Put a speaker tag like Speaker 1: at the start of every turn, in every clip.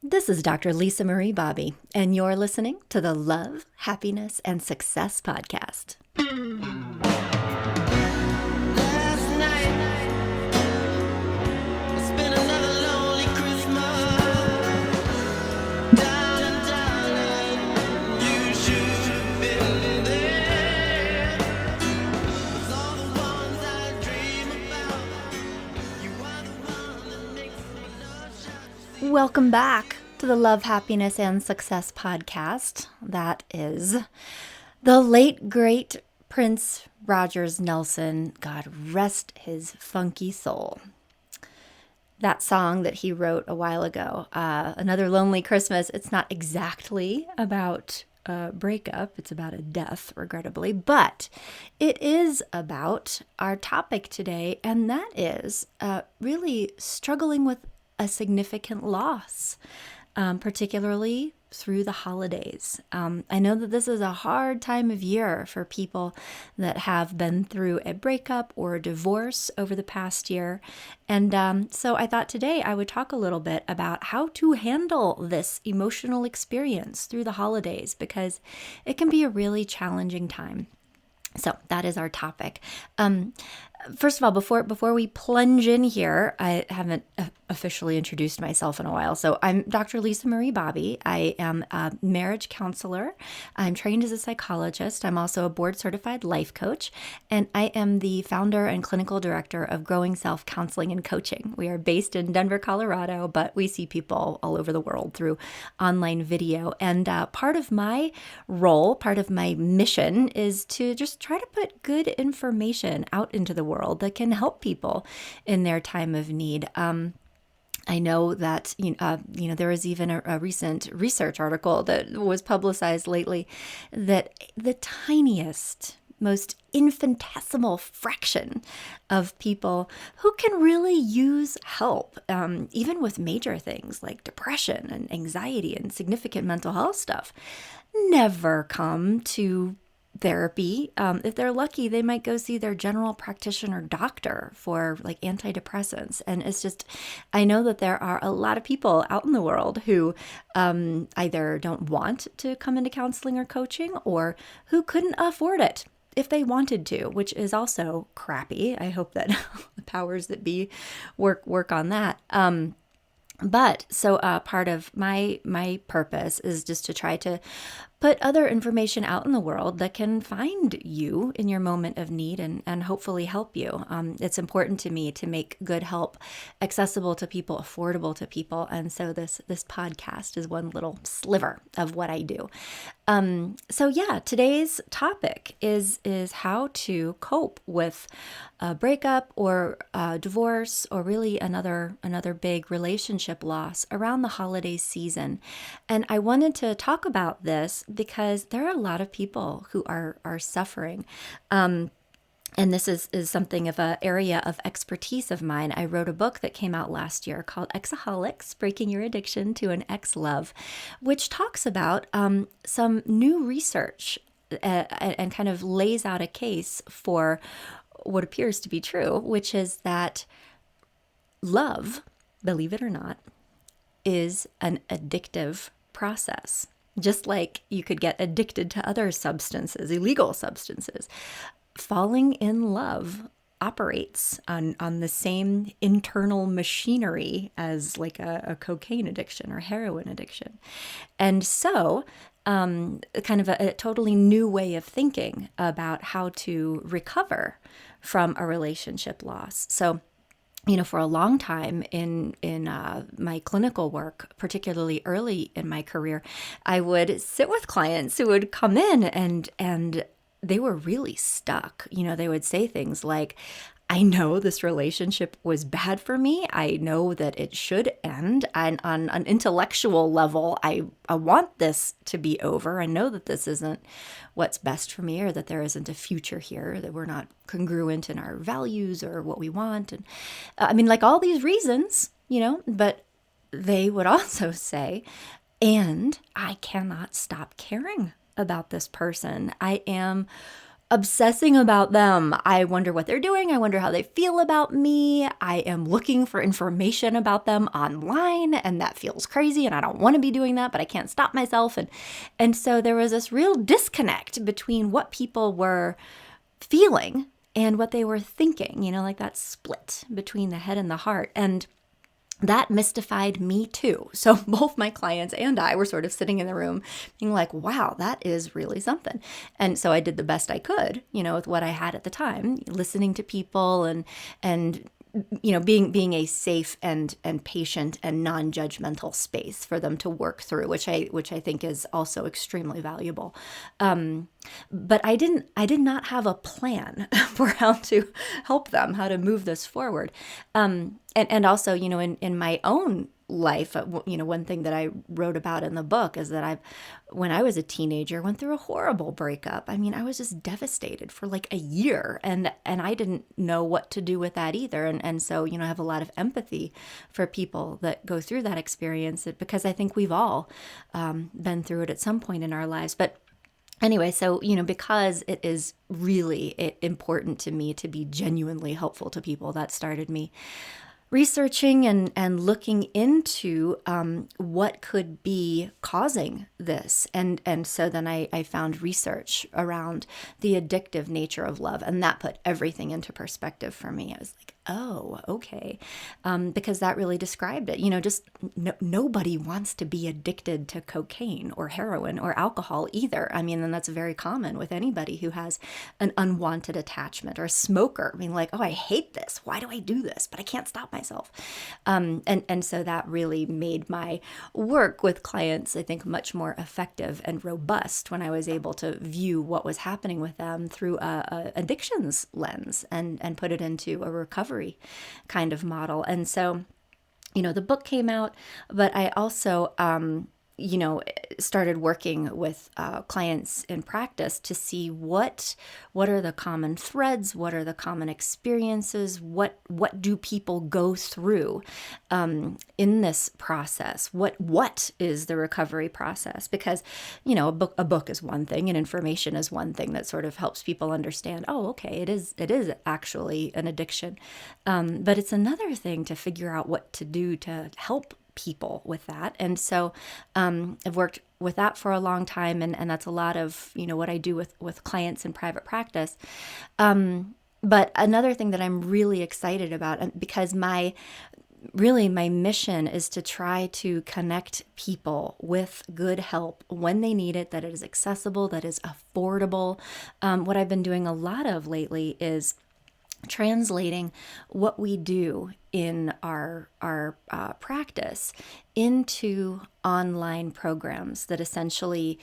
Speaker 1: This is Dr. Lisa Marie Bobby, and you're listening to the Love, Happiness, and Success Podcast.
Speaker 2: Last night, it's been another lonely Christmas. Darling, you should have been there. 'Cause all the ones I dream about, you are the one that makes my love shine.
Speaker 1: Welcome back to the Love, Happiness, and Success Podcast. That is the late, great Prince Rogers Nelson. God rest his funky soul. That song that he wrote a while ago, Another Lonely Christmas, it's not exactly about a breakup. It's about a death, regrettably, but it is about our topic today, and that is really struggling with a significant loss, particularly through the holidays. I know that this is a hard time of year for people that have been through a breakup or a divorce over the past year. And so I thought today I would talk a little bit about how to handle this emotional experience through the holidays, because it can be a really challenging time. So that is our topic. First of all, before we plunge in here, I haven't officially introduced myself in a while. So I'm Dr. Lisa Marie Bobby. I am a marriage counselor. I'm trained as a psychologist. I'm also a board certified life coach, and I am the founder and clinical director of Growing Self Counseling and Coaching. We are based in Denver, Colorado, but we see people all over the world through online video. And part of my role, part of my mission is to just try to put good information out into the world that can help people in their time of need. I know that there was even a recent research article that was publicized lately that the tiniest, most infinitesimal fraction of people who can really use help, even with major things like depression and anxiety and significant mental health stuff, never come to therapy. If they're lucky, they might go see their general practitioner doctor for like antidepressants. And it's just, I know that there are a lot of people out in the world who either don't want to come into counseling or coaching, or who couldn't afford it if they wanted to, which is also crappy. I hope that the powers that be work on that. But so part of my purpose is just to try to put other information out in the world that can find you in your moment of need and hopefully help you. It's important to me to make good help accessible to people, affordable to people. And so this podcast is one little sliver of what I do. So yeah, today's topic is how to cope with a breakup or a divorce, or really another big relationship loss around the holiday season. And I wanted to talk about this because there are a lot of people who are suffering. And this is something of an area of expertise of mine. I wrote a book that came out last year called Exaholics, Breaking Your Addiction to an Ex-Love, which talks about some new research and kind of lays out a case for what appears to be true, which is that love, believe it or not, is an addictive process. Just like you could get addicted to other substances, illegal substances, falling in love operates on the same internal machinery as like a cocaine addiction or heroin addiction. And so kind of a totally new way of thinking about how to recover from a relationship loss. So for a long time in my clinical work, particularly early in my career, I would sit with clients who would come in and they were really stuck. They would say things like, I know this relationship was bad for me. I know that it should end. And on an intellectual level, I want this to be over. I know that this isn't what's best for me, or that there isn't a future here, that we're not congruent in our values or what we want. And like all these reasons, but they would also say, and I cannot stop caring about this person. I am obsessing about them. I wonder what they're doing. I wonder how they feel about me. I am looking for information about them online, and that feels crazy, and I don't want to be doing that, but I can't stop myself. And so there was this real disconnect between what people were feeling and what they were thinking, like that split between the head and the heart. And that mystified me too. So both my clients and I were sort of sitting in the room being like, wow, that is really something. And so I did the best I could, with what I had at the time, listening to people and being a safe and patient and non-judgmental space for them to work through, which I think is also extremely valuable. But I did not have a plan for how to help them, how to move this forward. And also, in my own life, one thing that I wrote about in the book is that when I was a teenager, went through a horrible breakup. I mean, I was just devastated for like a year, and I didn't know what to do with that either. And so, I have a lot of empathy for people that go through that experience, because I think we've all been through it at some point in our lives. But anyway, so, because it is really important to me to be genuinely helpful to people, that started me researching and looking into what could be causing this. And so then I found research around the addictive nature of love, and that put everything into perspective for me. I was like, oh, okay. Because that really described it. Nobody wants to be addicted to cocaine or heroin or alcohol either. I mean, and that's very common with anybody who has an unwanted attachment, or a smoker being like, oh, I hate this. Why do I do this? But I can't stop myself. And so that really made my work with clients, I think, much more effective and robust when I was able to view what was happening with them through a addictions lens and put it into a recovery kind of model. And so, the book came out, but I also, started working with clients in practice to see what are the common threads, what are the common experiences, what do people go through in this process, what is the recovery process? Because a book is one thing, and information is one thing that sort of helps people understand, oh, okay, it is actually an addiction, but it's another thing to figure out what to do to help people with that. And so I've worked with that for a long time, and that's a lot of what I do with clients in private practice. But another thing that I'm really excited about, because my mission is to try to connect people with good help when they need it, that it is accessible, that is affordable. What I've been doing a lot of lately is translating what we do in our practice into online programs that essentially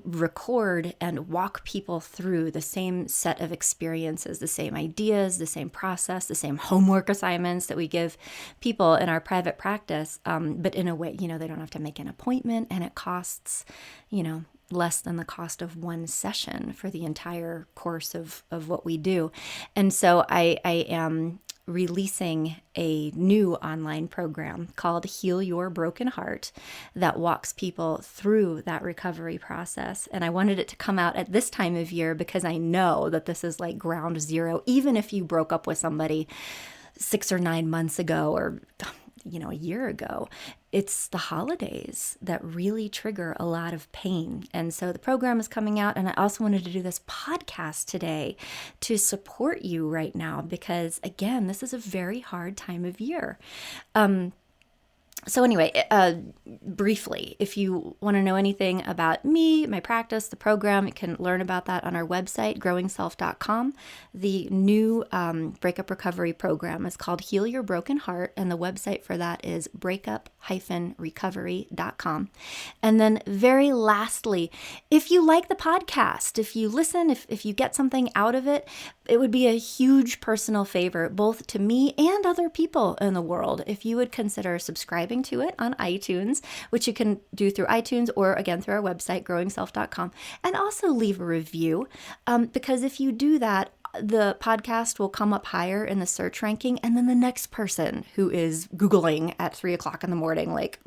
Speaker 1: record and walk people through the same set of experiences, the same ideas, the same process, the same homework assignments that we give people in our private practice, but in a way, they don't have to make an appointment, and it costs, less than the cost of one session for the entire course of what we do. And so I am releasing a new online program called Heal Your Broken Heart that walks people through that recovery process. And I wanted it to come out at this time of year because I know that this is like ground zero. Even if you broke up with somebody 6 or 9 months ago, or a year ago, it's the holidays that really trigger a lot of pain. And so the program is coming out, and I also wanted to do this podcast today to support you right now, because again, this is a very hard time of year. So anyway, briefly, if you want to know anything about me, my practice, the program, you can learn about that on our website, growingself.com. The new breakup recovery program is called Heal Your Broken Heart, and the website for that is breakup-recovery.com. And then very lastly, if you like the podcast, if you listen, if you get something out of it, it would be a huge personal favor, both to me and other people in the world, if you would consider subscribing to it on iTunes, which you can do through iTunes or again through our website, growingself.com, and also leave a review, because if you do that, the podcast will come up higher in the search ranking. And then the next person who is Googling at 3 o'clock in the morning, like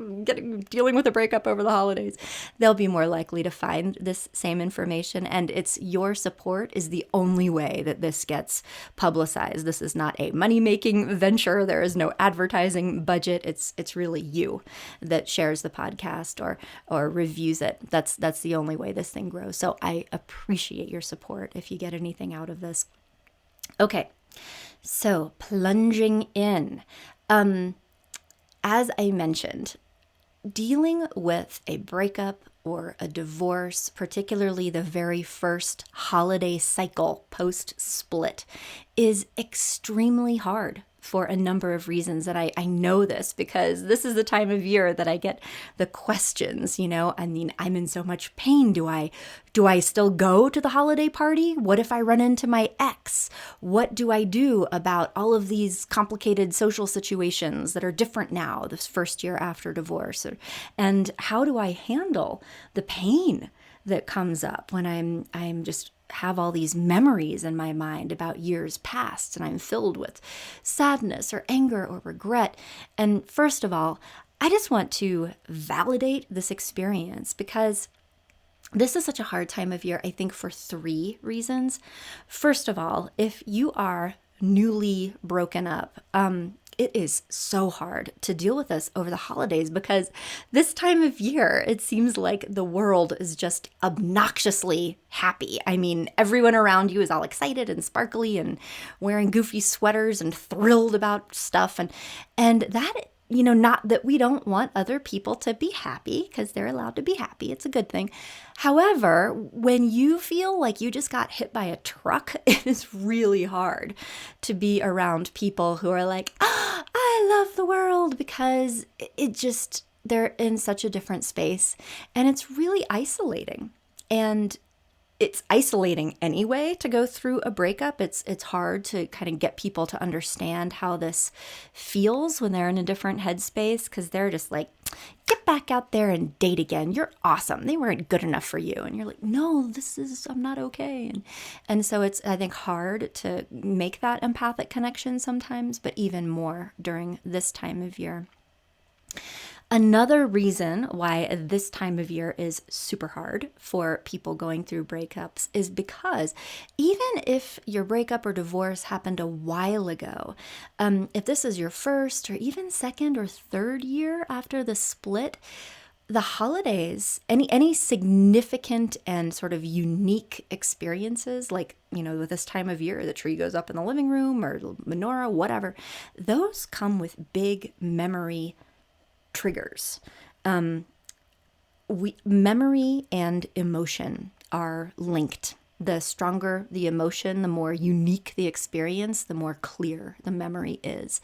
Speaker 1: dealing with a breakup over the holidays, they'll be more likely to find this same information. And it's your support is the only way that this gets publicized. This is not a money-making venture. There is no advertising budget. It's really you that shares the podcast or reviews it. That's the only way this thing grows. So I appreciate your support if you get anything out of this. Okay, so plunging in. As I mentioned, dealing with a breakup or a divorce, particularly the very first holiday cycle post-split, is extremely hard for a number of reasons. And I know this because this is the time of year that I get the questions, I mean, I'm in so much pain. Do I still go to the holiday party? What if I run into my ex? What do I do about all of these complicated social situations that are different now, this first year after divorce? And how do I handle the pain that comes up when I'm just have all these memories in my mind about years past and I'm filled with sadness or anger or regret? And first of all, I just want to validate this experience because this is such a hard time of year, I think, for 3 reasons. First of all, if you are newly broken up, it is so hard to deal with this over the holidays because this time of year, it seems like the world is just obnoxiously happy. I mean, everyone around you is all excited and sparkly and wearing goofy sweaters and thrilled about stuff. And that, not that we don't want other people to be happy because they're allowed to be happy. It's a good thing. However, when you feel like you just got hit by a truck, it is really hard to be around people who are like, I love the world, because they're in such a different space and it's really isolating. And it's isolating anyway to go through a breakup. It's hard to kind of get people to understand how this feels when they're in a different headspace because they're just like, get back out there and date again. You're awesome. They weren't good enough for you. And you're like, no, I'm not okay. And so it's, I think, hard to make that empathic connection sometimes, but even more during this time of year. Another reason why this time of year is super hard for people going through breakups is because even if your breakup or divorce happened a while ago, if this is your first or even second or third year after the split, the holidays, any significant and sort of unique experiences, like, with this time of year, the tree goes up in the living room or the menorah, whatever, those come with big memory triggers. Memory and emotion are linked. The stronger the emotion, the more unique the experience, the more clear the memory is.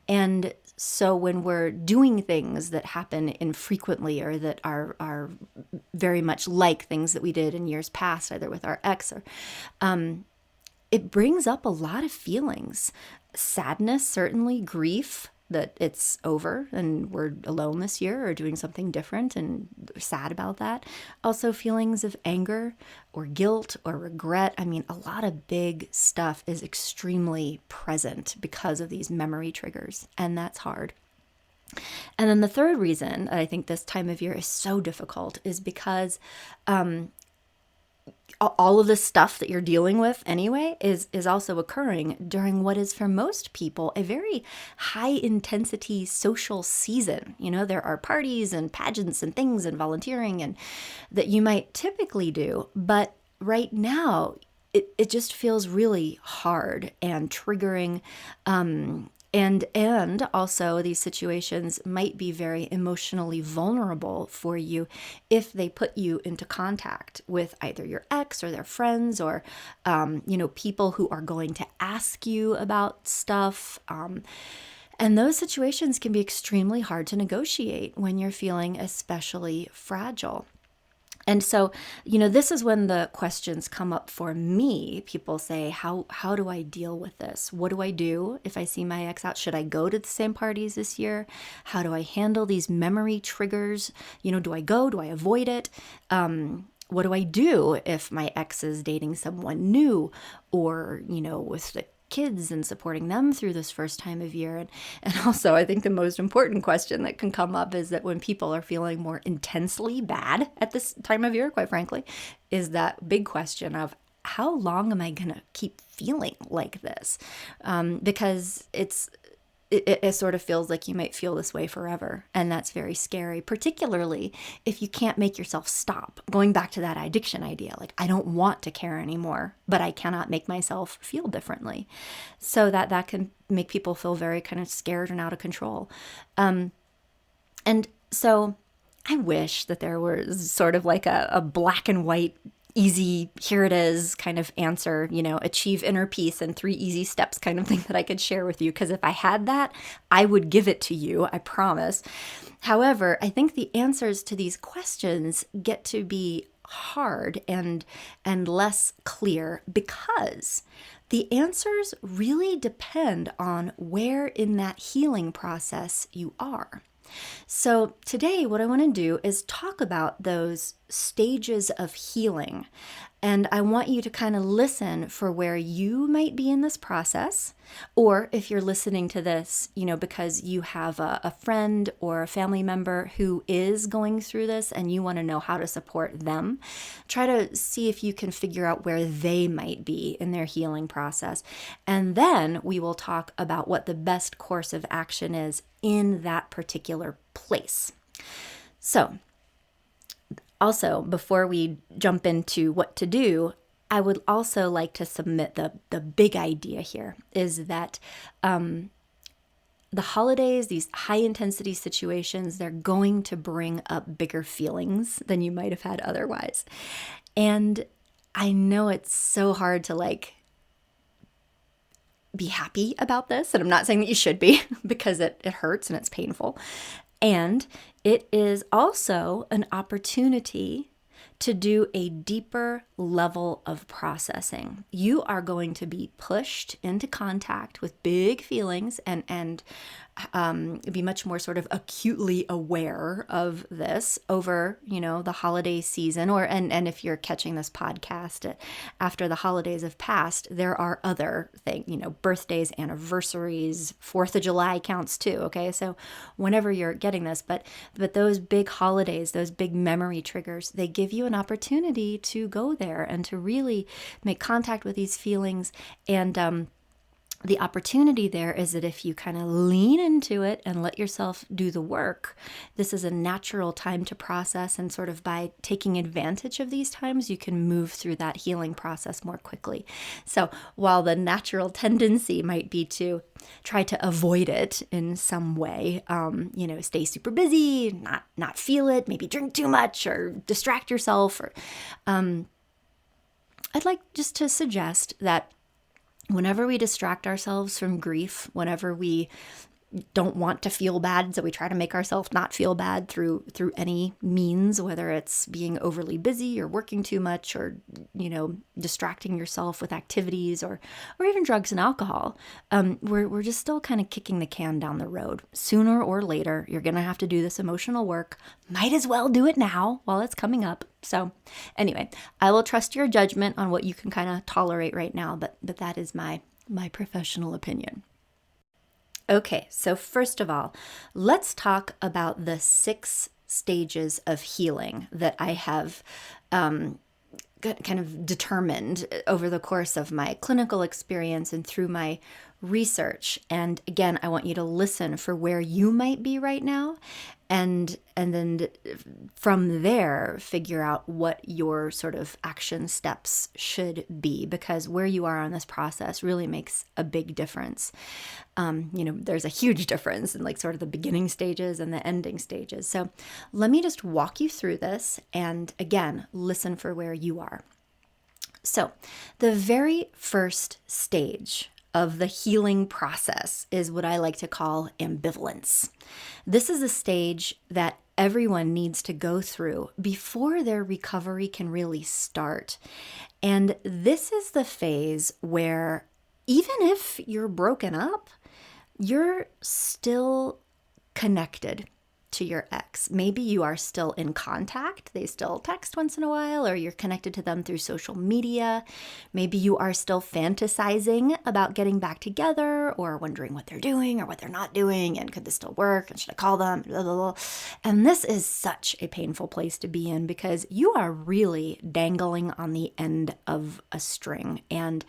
Speaker 1: And so when we're doing things that happen infrequently or that are very much like things that we did in years past, either with our ex or, it brings up a lot of feelings. Sadness, certainly, grief, that it's over and we're alone this year or doing something different and sad about that. Also feelings of anger or guilt or regret. I mean, a lot of big stuff is extremely present because of these memory triggers, and that's hard. And then the third reason I think this time of year is so difficult is because all of the stuff that you're dealing with anyway is also occurring during what is for most people a very high intensity social season. There are parties and pageants and things and volunteering and that you might typically do, but right now it just feels really hard and triggering. And also these situations might be very emotionally vulnerable for you if they put you into contact with either your ex or their friends or, people who are going to ask you about stuff. And those situations can be extremely hard to negotiate when you're feeling especially fragile. And so, this is when the questions come up for me. People say, how do I deal with this? What do I do if I see my ex out? Should I go to the same parties this year? How do I handle these memory triggers? Do I go? Do I avoid it? What do I do if my ex is dating someone new, or, with the kids and supporting them through this first time of year? And also, I think the most important question that can come up is that when people are feeling more intensely bad at this time of year, quite frankly, is that big question of, how long am I going to keep feeling like this? Because it sort of feels like you might feel this way forever. And that's very scary, particularly if you can't make yourself stop. Going back to that addiction idea, like, I don't want to care anymore, but I cannot make myself feel differently. So that can make people feel very kind of scared and out of control. And so I wish that there was sort of like a black and white, easy, here it is kind of answer, achieve inner peace in 3 easy steps kind of thing that I could share with you. Because if I had that, I would give it to you, I promise. However, I think the answers to these questions get to be hard and less clear, because the answers really depend on where in that healing process you are. So today, what I want to do is talk about those stages of healing. And I want you to kind of listen for where you might be in this process. Or if you're listening to this, because you have a friend or a family member who is going through this and you want to know how to support them, try to see if you can figure out where they might be in their healing process. And then we will talk about what the best course of action is in that particular place. So, also, before we jump into what to do, I would also like to submit the big idea here is that the holidays, these high intensity situations, they're going to bring up bigger feelings than you might have had otherwise. And I know it's so hard to be happy about this. And I'm not saying that you should be, because it hurts and it's painful. And it is also an opportunity to do a deeper level of processing. You are going to be pushed into contact with big feelings and be much more sort of acutely aware of this over, the holiday season, and if you're catching this podcast after the holidays have passed, there are other things, birthdays, anniversaries, 4th of July counts too. Okay. So whenever you're getting this, but those big holidays, those big memory triggers, they give you an opportunity to go there and to really make contact with these feelings. And the opportunity there is that if you kind of lean into it and let yourself do the work, this is a natural time to process. And sort of by taking advantage of these times, you can move through that healing process more quickly. So while the natural tendency might be to try to avoid it in some way, stay super busy, not feel it, maybe drink too much or distract yourself, or I'd like just to suggest that whenever we distract ourselves from grief, whenever we don't want to feel bad, so we try to make ourselves not feel bad through any means, whether it's being overly busy or working too much, or distracting yourself with activities or even drugs and alcohol, we're just still kind of kicking the can down the road. Sooner or later, you're going to have to do this emotional work. Might as well do it now while it's coming up. So anyway, I will trust your judgment on what you can kind of tolerate right now, but that is my professional opinion. Okay, so first of all, let's talk about the 6 stages of healing that I have kind of determined over the course of my clinical experience and through my research. And again, I want you to listen for where you might be right now, and then from there figure out what your sort of action steps should be, because where you are on this process really makes a big difference. There's a huge difference in sort of the beginning stages and the ending stages. So let me just walk you through this, and again, listen for where you are. So the very first stage of the healing process is what I like to call ambivalence. This is a stage that everyone needs to go through before their recovery can really start. And this is the phase where even if you're broken up, you're still connected. to your ex. Maybe you are still in contact. They still text once in a while, or you're connected to them through social media. Maybe you are still fantasizing about getting back together, or wondering what they're doing or what they're not doing, and could this still work, and should I call them, blah, blah, blah. And this is such a painful place to be in, because you are really dangling on the end of a string, and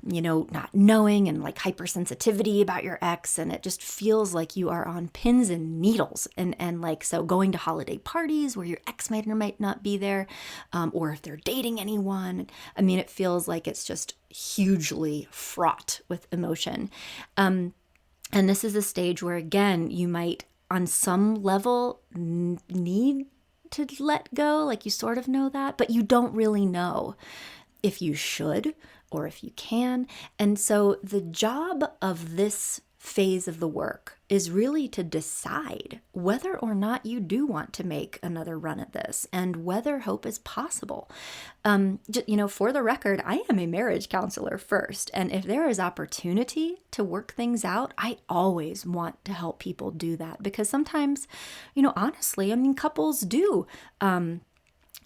Speaker 1: not knowing, and like hypersensitivity about your ex. And it just feels like you are on pins and needles. And like, so going to holiday parties where your ex might or might not be there, or if they're dating anyone. I mean, it feels like it's just hugely fraught with emotion. And this is a stage where, again, you might on some level need to let go. Like, you sort of know that, but you don't really know if you should or if you can. And so the job of this phase of the work is really to decide whether or not you do want to make another run at this, and whether hope is possible. For the record, I am a marriage counselor first. And if there is opportunity to work things out, I always want to help people do that, because sometimes, honestly, couples do,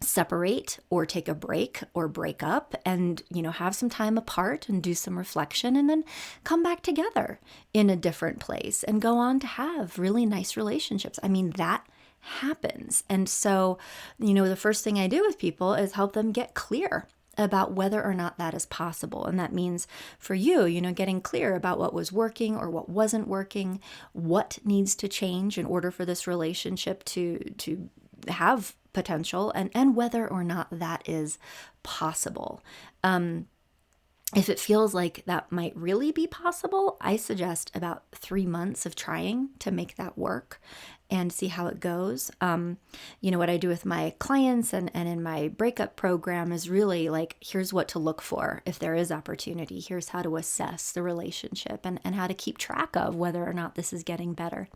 Speaker 1: separate or take a break or break up, and have some time apart and do some reflection, and then come back together in a different place and go on to have really nice relationships. That happens. And so, the first thing I do with people is help them get clear about whether or not that is possible. And that means for you, getting clear about what was working or what wasn't working, what needs to change in order for this relationship to have potential, and whether or not that is possible. If it feels like that might really be possible, I suggest about 3 months of trying to make that work and see how it goes. What I do with my clients and in my breakup program is really like, here's what to look for if there is opportunity. Here's how to assess the relationship, and how to keep track of whether or not this is getting better.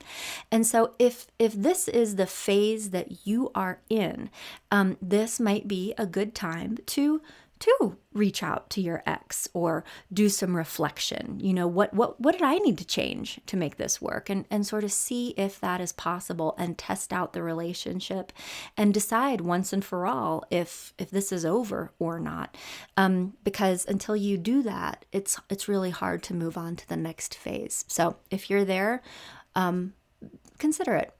Speaker 1: And so if this is the phase that you are in, this might be a good time to reach out to your ex, or do some reflection. What did I need to change to make this work? And sort of see if that is possible, and test out the relationship, and decide once and for all if this is over or not. Because until you do that, it's really hard to move on to the next phase. So if you're there, consider it.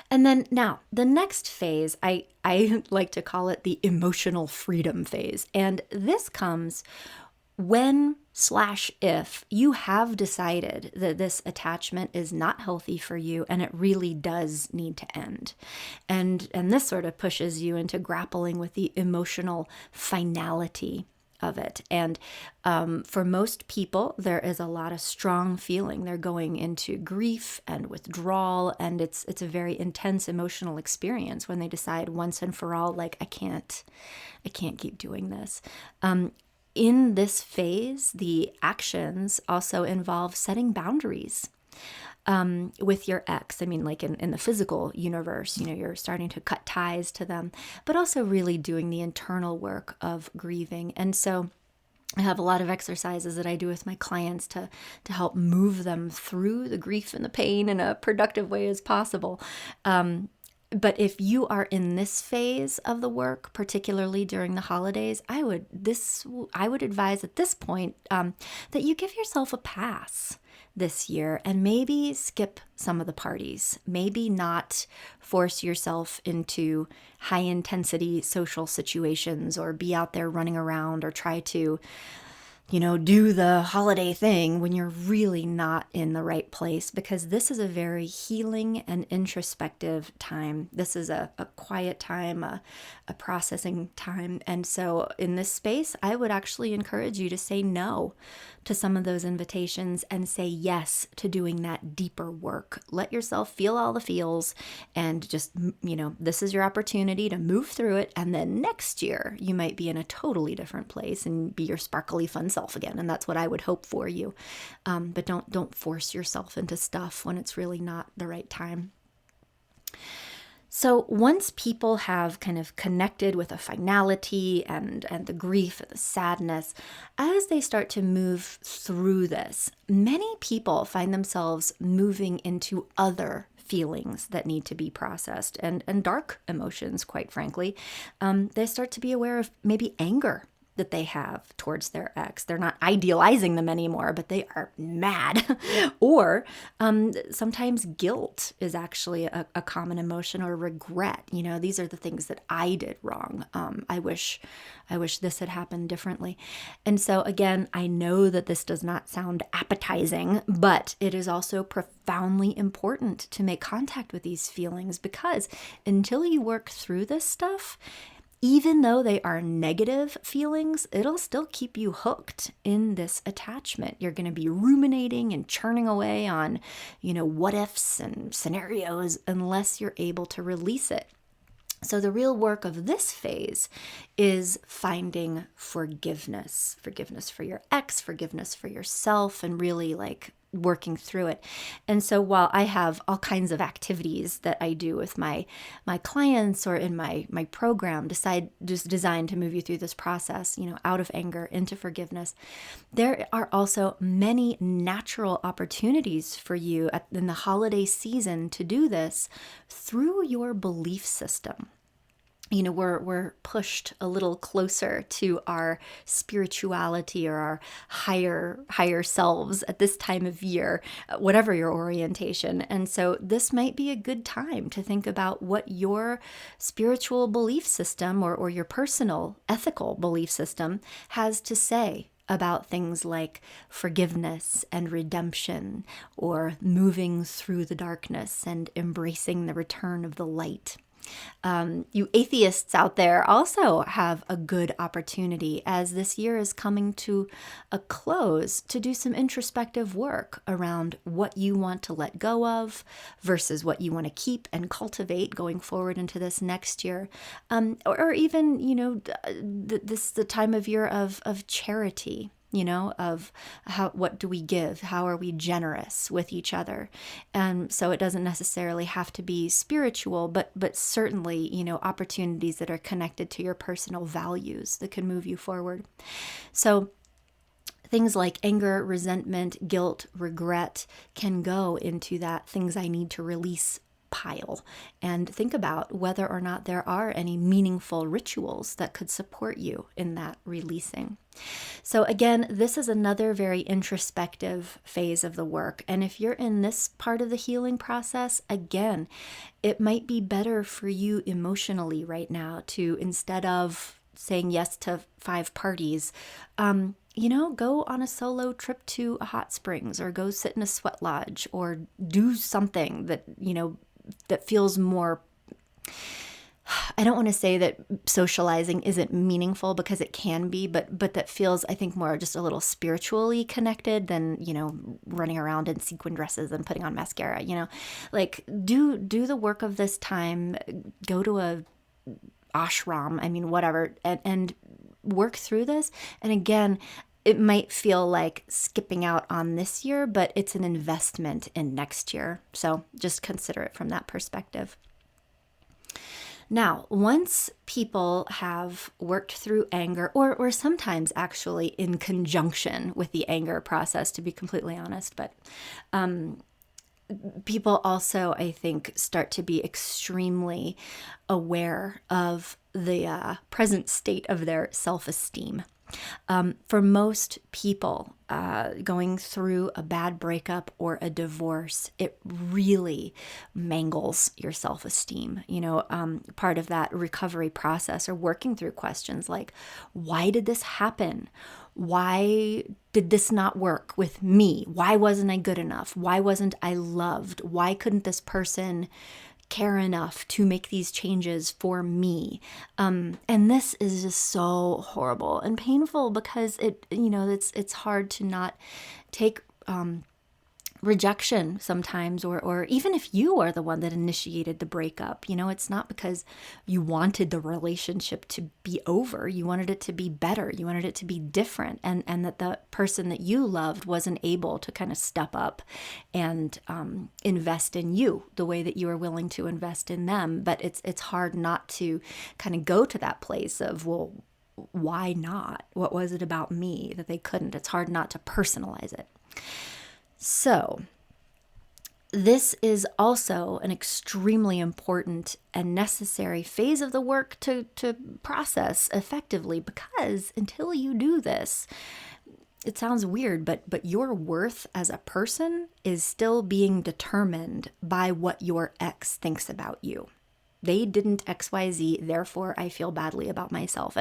Speaker 1: And then now the next phase, I like to call it the emotional freedom phase. And this comes when/if you have decided that this attachment is not healthy for you, and it really does need to end. And this sort of pushes you into grappling with the emotional finality of it. And for most people, there is a lot of strong feeling. They're going into grief and withdrawal, and it's a very intense emotional experience when they decide once and for all, like, I can't keep doing this. In this phase, the actions also involve setting boundaries with your ex. Like in the physical universe, you're starting to cut ties to them, but also really doing the internal work of grieving. And so I have a lot of exercises that I do with my clients to help move them through the grief and the pain in a productive way as possible. But if you are in this phase of the work, particularly during the holidays, I would advise at this point that you give yourself a pass this year, and maybe skip some of the parties. Maybe not force yourself into high intensity social situations, or be out there running around, or try to do the holiday thing when you're really not in the right place, because this is a very healing and introspective time. This is a quiet time, a processing time. And so in this space, I would actually encourage you to say no to some of those invitations, and say yes to doing that deeper work. Let yourself feel all the feels, and just, this is your opportunity to move through it. And then next year, you might be in a totally different place and be your sparkly, fun self again. And that's what I would hope for you. But don't force yourself into stuff when it's really not the right time. So once people have kind of connected with a finality and the grief and the sadness, as they start to move through this, many people find themselves moving into other feelings that need to be processed and dark emotions, quite frankly. They start to be aware of maybe anger that they have towards their ex. They're not idealizing them anymore, but they are mad. Or sometimes guilt is actually a common emotion, or regret. These are the things that I did wrong. I wish this had happened differently. And so again, I know that this does not sound appetizing, but it is also profoundly important to make contact with these feelings, because until you work through this stuff, even though they are negative feelings, it'll still keep you hooked in this attachment. You're going to be ruminating and churning away on, what ifs and scenarios unless you're able to release it. So the real work of this phase is finding forgiveness for your ex, forgiveness for yourself, and really working through it. And so while I have all kinds of activities that I do with my clients or in my program, designed to move you through this process, out of anger into forgiveness, there are also many natural opportunities for you in the holiday season to do this through your belief system. We're pushed a little closer to our spirituality or our higher selves at this time of year, whatever your orientation. And so this might be a good time to think about what your spiritual belief system or your personal ethical belief system has to say about things like forgiveness and redemption, or moving through the darkness and embracing the return of the light. You atheists out there also have a good opportunity, as this year is coming to a close, to do some introspective work around what you want to let go of versus what you want to keep and cultivate going forward into this next year. Or even, this is the time of year of charity. Of what do we give? How are we generous with each other? And so it doesn't necessarily have to be spiritual, but certainly, opportunities that are connected to your personal values that can move you forward. So things like anger, resentment, guilt, regret can go into that things I need to release pile, and think about whether or not there are any meaningful rituals that could support you in that releasing. So again, this is another very introspective phase of the work. And if you're in this part of the healing process, again, it might be better for you emotionally right now to, instead of saying yes to 5 parties, go on a solo trip to a hot springs, or go sit in a sweat lodge, or do something that, that feels more, I don't want to say that socializing isn't meaningful, because it can be, but that feels, I think, more just a little spiritually connected than, running around in sequin dresses and putting on mascara, do the work of this time, go to a ashram, whatever, and work through this. And again, it might feel like skipping out on this year, but it's an investment in next year. So just consider it from that perspective. Now, once people have worked through anger, or sometimes actually in conjunction with the anger process, to be completely honest, but people also, I think, start to be extremely aware of the present state of their self-esteem. For most people, going through a bad breakup or a divorce, it really mangles your self-esteem. Part of that recovery process, or working through questions like, why did this happen? Why did this not work with me? Why wasn't I good enough? Why wasn't I loved? Why couldn't this person care enough to make these changes for me? And this is just so horrible and painful, because it's hard to not take rejection sometimes, or even if you are the one that initiated the breakup, it's not because you wanted the relationship to be over. You wanted it to be better. You wanted it to be different, and that the person that you loved wasn't able to kind of step up and invest in you the way that you were willing to invest in them. But it's hard not to kind of go to that place of, well, why not? What was it about me that they couldn't? It's hard not to personalize it. So this is also an extremely important and necessary phase of the work to process effectively, because until you do this, it sounds weird, but your worth as a person is still being determined by what your ex thinks about you. They didn't XYZ, therefore I feel badly about myself.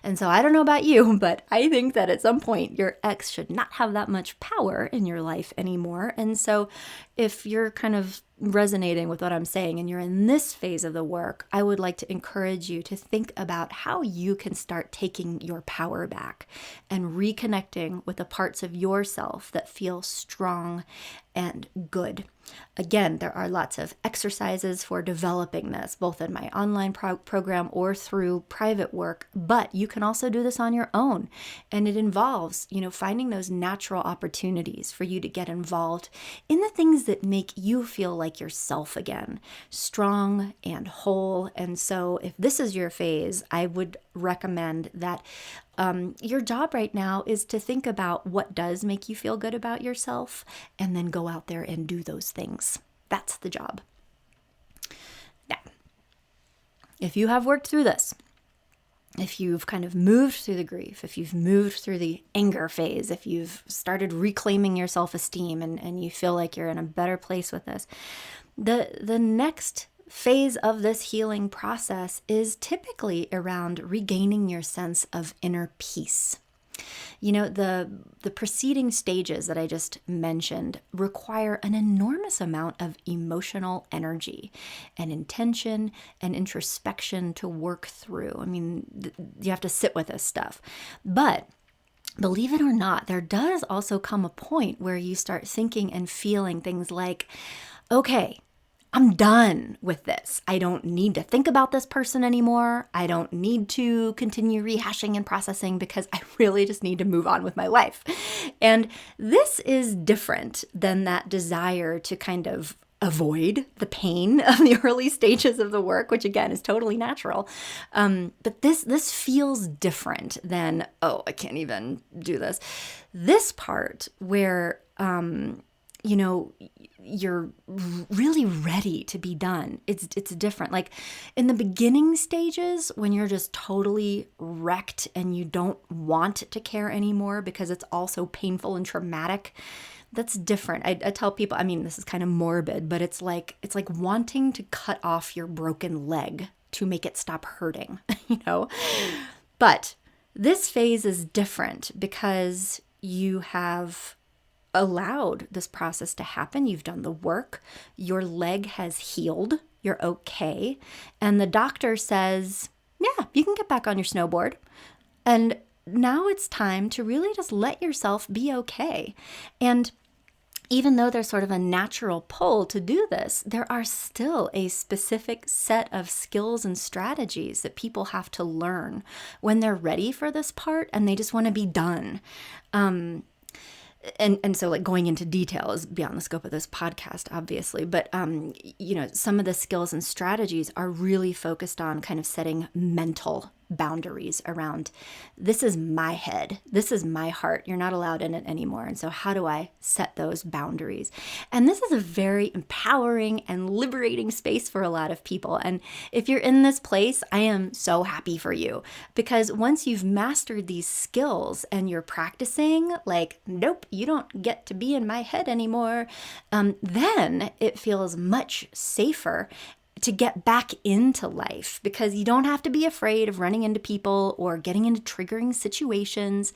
Speaker 1: And so I don't know about you, but I think that at some point your ex should not have that much power in your life anymore. And so if you're kind of resonating with what I'm saying and you're in this phase of the work, I would like to encourage you to think about how you can start taking your power back and reconnecting with the parts of yourself that feel strong and good. Again, there are lots of exercises for developing this, both in my online program or through private work, but you can also do this on your own. And it involves, finding those natural opportunities for you to get involved in the things that make you feel like yourself again, strong and whole. And so if this is your phase, I would recommend that your job right now is to think about what does make you feel good about yourself, and then go out there and do those things. That's the job. Now, if you have worked through this, if you've kind of moved through the grief, if you've moved through the anger phase, if you've started reclaiming your self-esteem and you feel like you're in a better place with this, the next phase of this healing process is typically around regaining your sense of inner peace. The preceding stages that I just mentioned require an enormous amount of emotional energy and intention and introspection to work through. I mean, you have to sit with this stuff. But believe it or not, there does also come a point where you start thinking and feeling things like, okay, I'm done with this. I don't need to think about this person anymore. I don't need to continue rehashing and processing because I really just need to move on with my life. And this is different than that desire to kind of avoid the pain of the early stages of the work, which again is totally natural. But this feels different than, oh, I can't even do this. This part where, you're really ready to be done. It's different. Like in the beginning stages, when you're just totally wrecked and you don't want to care anymore because it's all so painful and traumatic, that's different. I tell people, I mean, this is kind of morbid, but it's like wanting to cut off your broken leg to make it stop hurting, But this phase is different because you have allowed this process to happen. You've done the work. Your leg has healed. You're okay. And the doctor says, yeah, you can get back on your snowboard. And now it's time to really just let yourself be okay. And even though there's sort of a natural pull to do this, there are still a specific set of skills and strategies that people have to learn when they're ready for this part and they just want to be done. And so like going into detail is beyond the scope of this podcast, obviously. But, some of the skills and strategies are really focused on kind of setting mental boundaries around, this is my head, this is my heart, you're not allowed in it anymore. And so how do I set those boundaries? And this is a very empowering and liberating space for a lot of people. And if you're in this place, I am so happy for you, because once you've mastered these skills and you're practicing, like, nope, you don't get to be in my head anymore, then it feels much safer to get back into life, because you don't have to be afraid of running into people or getting into triggering situations.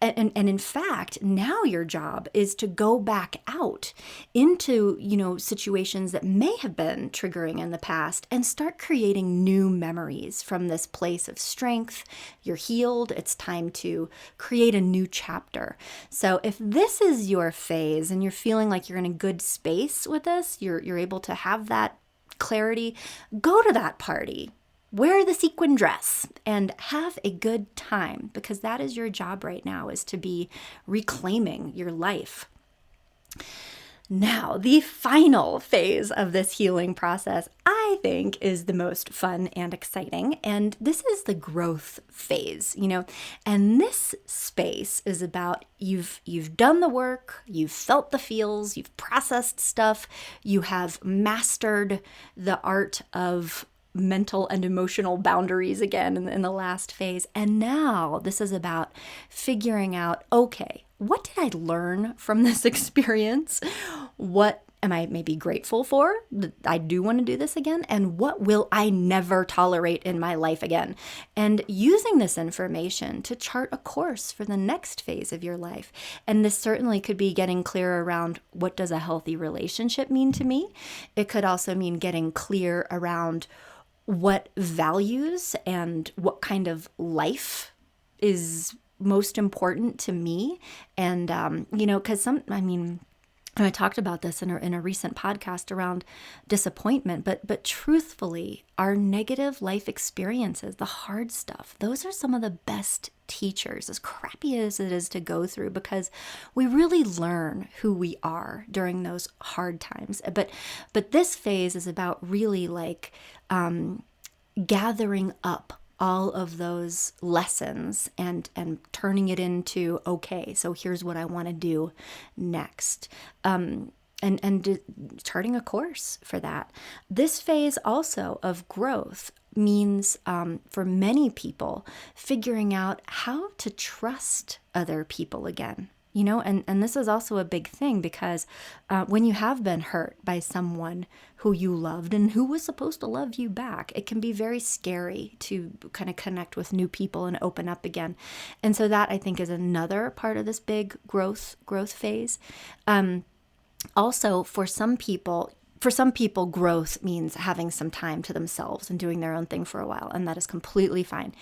Speaker 1: And in fact, now your job is to go back out into, situations that may have been triggering in the past and start creating new memories from this place of strength. You're healed. It's time to create a new chapter. So if this is your phase and you're feeling like you're in a good space with this, you're able to have that clarity, go to that party, wear the sequin dress, and have a good time, because that is your job right now, is to be reclaiming your life. Now, the final phase of this healing process, I think, is the most fun and exciting. And this is the growth phase, and this space is about you've done the work, you've felt the feels, you've processed stuff, you have mastered the art of mental and emotional boundaries again in the last phase. And now this is about figuring out, okay, what did I learn from this experience? What am I maybe grateful for? I do want to do this again. And what will I never tolerate in my life again? And using this information to chart a course for the next phase of your life. And this certainly could be getting clear around, what does a healthy relationship mean to me? It could also mean getting clear around what values and what kind of life is most important to me. And, because I talked about this in a recent podcast around disappointment, but truthfully, our negative life experiences, the hard stuff, those are some of the best teachers, as crappy as it is to go through, because we really learn who we are during those hard times. But this phase is about really gathering up all of those lessons and turning it into, okay, so here's what I want to do next. And charting a course for that. This phase also of growth means, for many people, figuring out how to trust other people again. And this is also a big thing, because when you have been hurt by someone who you loved and who was supposed to love you back, it can be very scary to kind of connect with new people and open up again. And so that, I think, is another part of this big growth phase. Also, for some people, growth means having some time to themselves and doing their own thing for a while, and that is completely fine.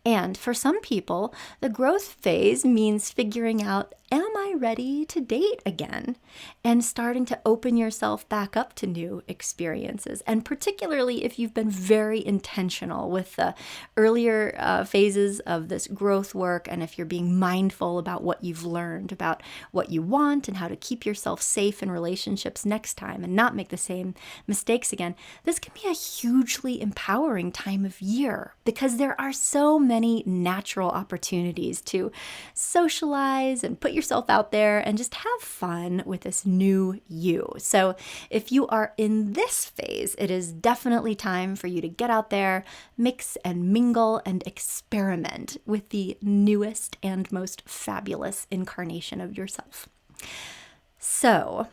Speaker 1: And for some people, the growth phase means figuring out, am I ready to date again? And starting to open yourself back up to new experiences. And particularly if you've been very intentional with the earlier phases of this growth work, and if you're being mindful about what you've learned, about what you want and how to keep yourself safe in relationships next time and not make the same mistakes again, this can be a hugely empowering time of year, because there are so many natural opportunities to socialize and put yourself out there and just have fun with this new you. So if you are in this phase, it is definitely time for you to get out there, mix and mingle, and experiment with the newest and most fabulous incarnation of yourself. So,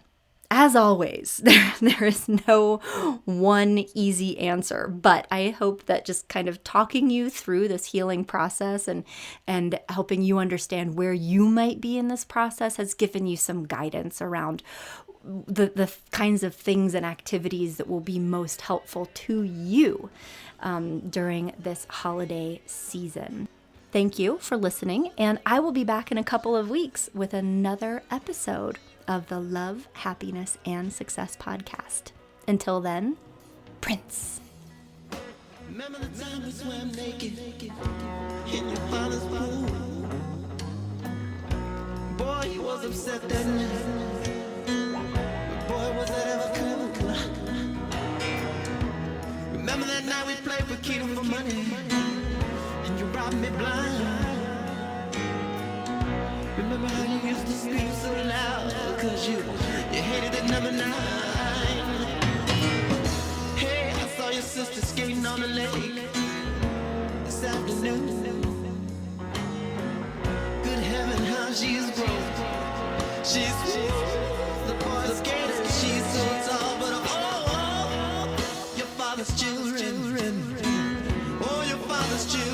Speaker 1: as always, there is no one easy answer, but I hope that just kind of talking you through this healing process and helping you understand where you might be in this process has given you some guidance around the kinds of things and activities that will be most helpful to you during this holiday season. Thank you for listening, and I will be back in a couple of weeks with another episode of the Love, Happiness, and Success podcast. Until then, Prince.
Speaker 2: Remember the time we swam naked in your father's pool? Boy, he was upset that night. But boy, was that ever cool. Remember that night we played for keto for money, and you robbed me blind. Remember how you used to scream so loud, cause you hated that number 9. Hey, I saw your sister skating on the lake this afternoon. Good heaven, how she's grown. She's the boy skater, she's so tall, but your father's children. Oh, your father's children.